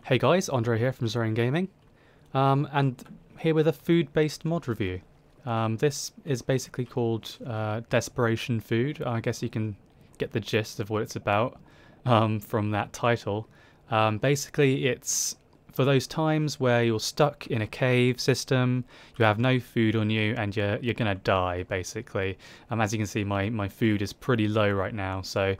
Hey guys, Andre here from XerainGaming, and here with a food-based mod review. This is basically called Desperation Food. I guess you can get the gist of what it's about from that title. Basically, it's for those times where you're stuck in a cave system, you have no food on you, and you're gonna die, basically. As you can see, my food is pretty low right now, so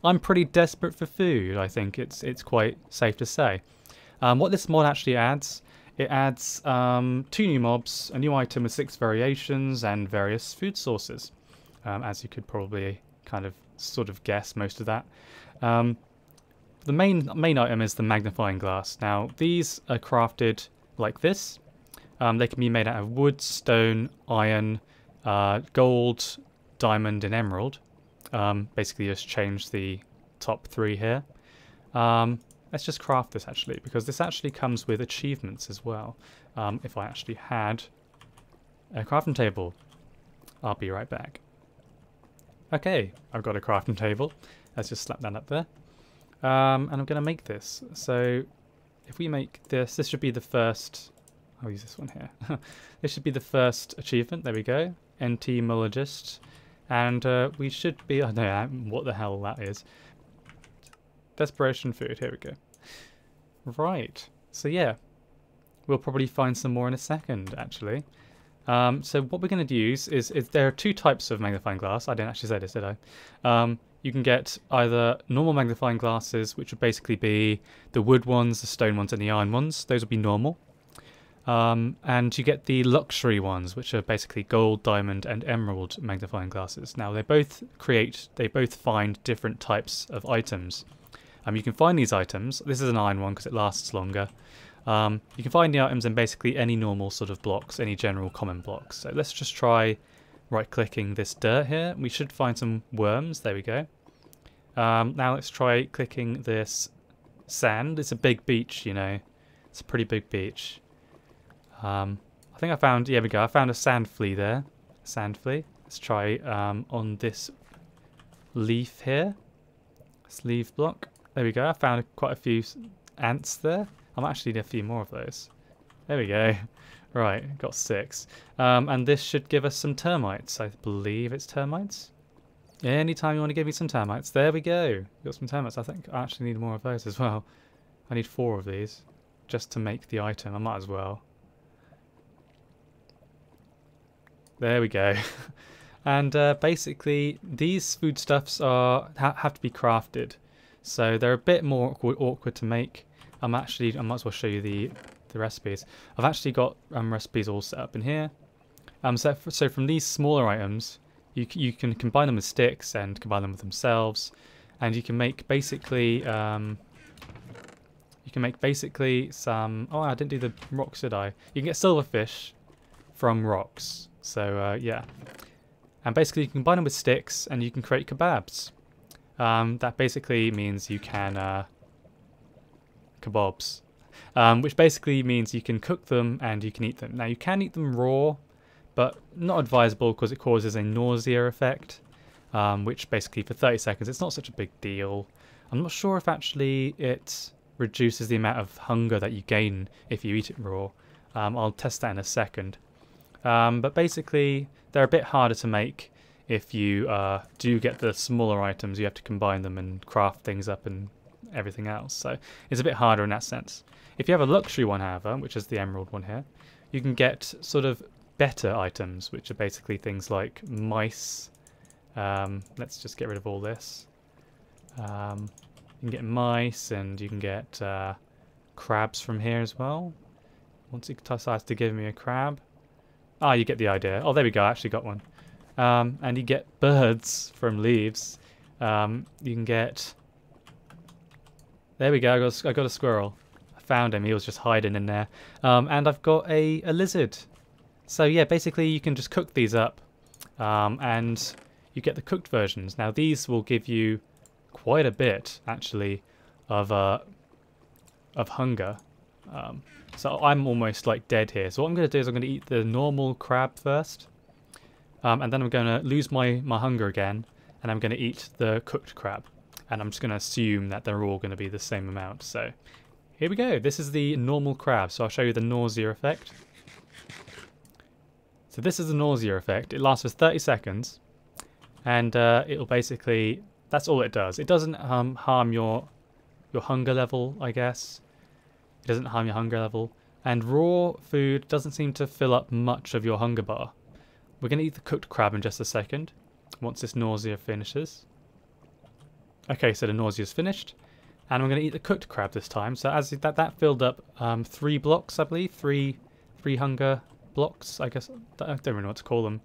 I'm pretty desperate for food. I think it's quite safe to say. What this mod actually adds, it adds 2 new mobs, a new item with 6 variations, and various food sources. As you could probably sort of guess most of that. The main item is the Magnifying Glass. Now, these are crafted like this. They can be made out of wood, stone, iron, gold, diamond, and emerald. Basically just change the top 3 here. Let's just craft this actually, because this actually comes with achievements as well. If I actually had a crafting table. I'll be right back. Okay, I've got a crafting table. Let's just slap that up there. And I'm going to make this. So if we make this, this should be the first... I'll use this one here. This should be the first achievement. There we go. Entomologist. And we should be... I don't know what the hell that is. Desperation Food, here we go. Right, so yeah, we'll probably find some more in a second, actually. So what we're going to use is there are 2 types of magnifying glass. I didn't actually say this, did I? You can get either normal magnifying glasses, which would basically be the wood ones, the stone ones, and the iron ones. Those would be normal. And you get the luxury ones, which are basically gold, diamond, and emerald magnifying glasses. Now, they both find different types of items. You can find these items. This is an iron one because it lasts longer. You can find the items in basically any normal sort of blocks, any general common blocks. So let's just try right-clicking this dirt here. We should find some worms. There we go. Now let's try clicking this sand. It's a big beach, you know. It's a pretty big beach. I think I found... Yeah, we go. I found a sand flea there. Sand flea. Let's try on this leaf here. This leaf block. There we go, I found quite a few ants there. I might actually need a few more of those. There we go. Right, got 6. And this should give us some termites. I believe it's termites. Anytime you want to give me some termites. There we go. Got some termites. I think I actually need more of those as well. I need 4 of these just to make the item. I might as well. There we go. And basically, these foodstuffs have to be crafted. So they're a bit more awkward to make. I might as well show you the recipes. I've actually got recipes all set up in here. So from these smaller items, you can combine them with sticks and combine them with themselves, and you can make basically some. Oh, I didn't do the rocks, did I? You can get silverfish from rocks. So yeah, and basically you can combine them with sticks, and you can create kebabs. That basically means you can Kabobs, which basically means you can cook them and you can eat them. Now you can eat them raw, but not advisable because it causes a nausea effect, which basically for 30 seconds it's not such a big deal. I'm not sure if actually it reduces the amount of hunger that you gain if you eat it raw. I'll test that in a second. But basically they're a bit harder to make. If you do get the smaller items, you have to combine them and craft things up and everything else. So it's a bit harder in that sense. If you have a luxury one, however, which is the emerald one here, you can get sort of better items, which are basically things like mice. Let's just get rid of all this. You can get mice, and you can get crabs from here as well. Once it decides to give me a crab. Ah, you get the idea. Oh, there we go. I actually got one. And you get birds from leaves. You can get... There we go, I got a squirrel. I found him, he was just hiding in there. And I've got a lizard. So yeah, basically you can just cook these up. And you get the cooked versions. Now these will give you quite a bit, actually, of hunger. So I'm almost like dead here. So what I'm going to do is I'm going to eat the normal crab first. And then I'm going to lose my hunger again, and I'm going to eat the cooked crab. And I'm just going to assume that they're all going to be the same amount. So here we go. This is the normal crab, so I'll show you the nausea effect. So this is the nausea effect. It lasts for 30 seconds, and it'll basically, that's all it does. It doesn't harm your hunger level, I guess. It doesn't harm your hunger level. And raw food doesn't seem to fill up much of your hunger bar. We're going to eat the cooked crab in just a second, once this nausea finishes. Okay, so the nausea is finished. And we're going to eat the cooked crab this time. So as that filled up 3 blocks, I believe. Three hunger blocks, I guess. I don't really know what to call them.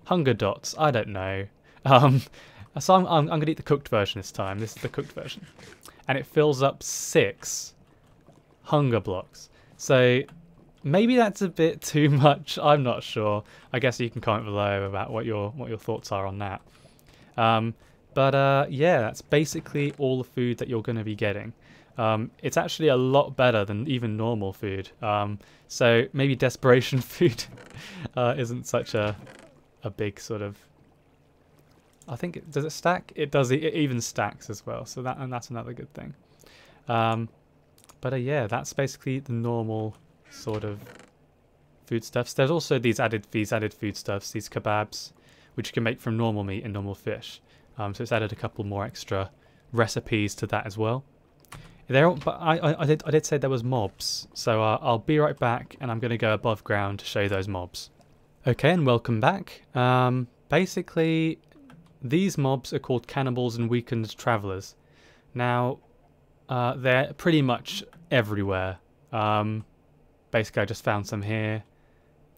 Hunger dots, I don't know. So I'm going to eat the cooked version this time. This is the cooked version. And it fills up 6 hunger blocks. So maybe that's a bit too much. I'm not sure. I guess you can comment below about what your thoughts are on that. Yeah, that's basically all the food that you're going to be getting. It's actually a lot better than even normal food. So maybe Desperation Food isn't such a big sort of... I think does it stack? It does. It even stacks as well. So that's another good thing. Yeah, that's basically the normal sort of foodstuffs. There's also these added foodstuffs, these kebabs, which you can make from normal meat and normal fish. So it's added a couple more extra recipes to that as well. But I did say there was mobs, so I'll be right back, and I'm going to go above ground to show you those mobs. Okay, and welcome back. Basically, these mobs are called Cannibals and Weakened Travellers. Now, they're pretty much everywhere. Basically, I just found some here.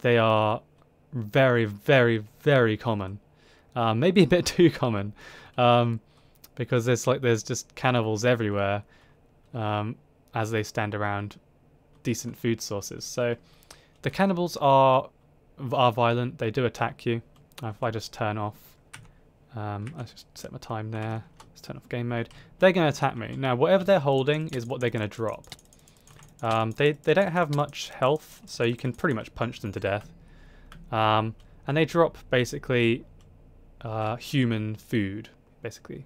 They are very, very, very common. Maybe a bit too common, because there's just cannibals everywhere as they stand around decent food sources. So the cannibals are violent. They do attack you. If I just turn off, I just set my time there. Let's turn off game mode. They're going to attack me. Now, whatever they're holding is what they're going to drop. They don't have much health, so you can pretty much punch them to death. And they drop basically human food, basically.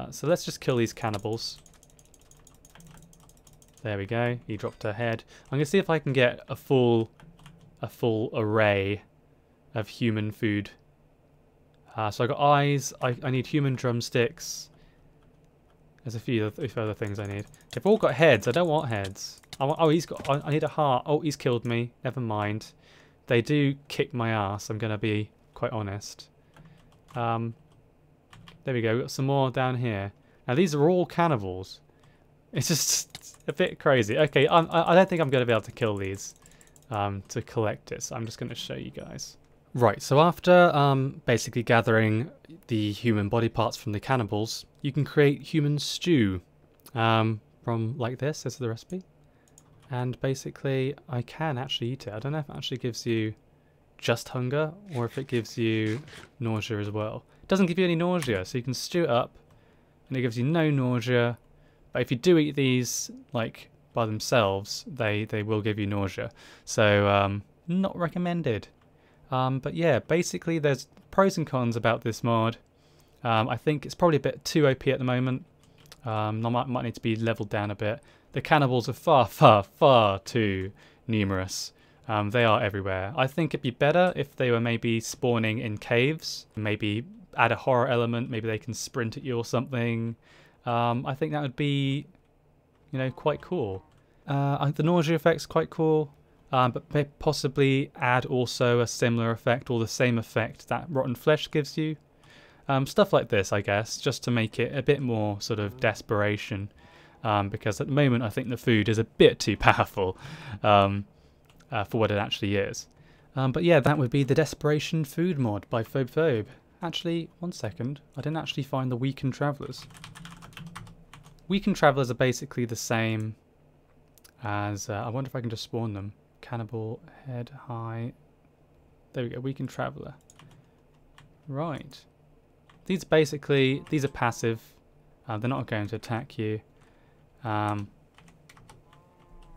So let's just kill these cannibals. There we go. He dropped her head. I'm going to see if I can get a full array of human food. So I got eyes. I need human drumsticks. There's a few other things I need. They've all got heads. I don't want heads. I need a heart. Oh, he's killed me. Never mind. They do kick my ass, I'm going to be quite honest. There we go. We've got some more down here. Now, these are all cannibals. It's just a bit crazy. Okay, I don't think I'm going to be able to kill these to collect it. So I'm just going to show you guys. Right, so after basically gathering the human body parts from the cannibals, you can create human stew from like this. This is the recipe. And basically, I can actually eat it. I don't know if it actually gives you just hunger or if it gives you nausea as well. It doesn't give you any nausea, so you can stew it up and it gives you no nausea. But if you do eat these like by themselves, they will give you nausea. So not recommended. But yeah, basically there's pros and cons about this mod. I think it's probably a bit too OP at the moment. Might need to be leveled down a bit. The cannibals are far, far, far too numerous. They are everywhere. I think it'd be better if they were maybe spawning in caves. Maybe add a horror element. Maybe they can sprint at you or something. I think that would be, you know, quite cool. The nausea effect's quite cool. But possibly add also a similar effect or the same effect that rotten flesh gives you. Stuff like this, I guess, just to make it a bit more sort of desperation. Because at the moment I think the food is a bit too powerful for what it actually is. But yeah, that would be the Desperation Food mod by Phobephobe. Actually, one second, I didn't actually find the Weakened Travellers. Weakened Travellers are basically the same as, I wonder if I can just spawn them. Cannibal, head, high. There we go, Weakened Traveller. Right. These are passive. They're not going to attack you. But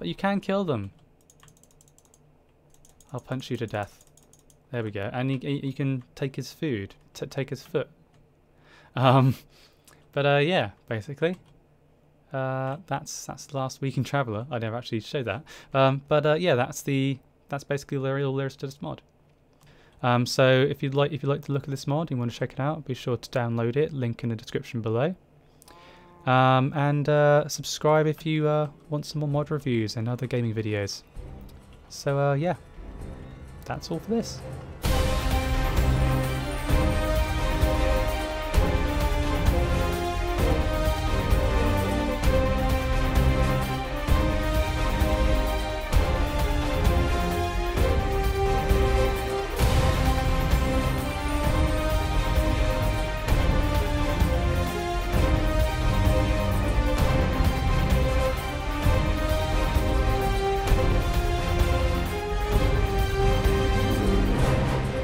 you can kill them. I'll punch you to death. There we go. And you can take his food. Take his foot. Yeah, basically. that's the last week in Traveller. I never actually showed that. Yeah, that's basically all there is to this mod. So if you'd like to look at this mod and you want to check it out, be sure to download it. Link in the description below. And subscribe if you want some more mod reviews and other gaming videos. So yeah, that's all for this.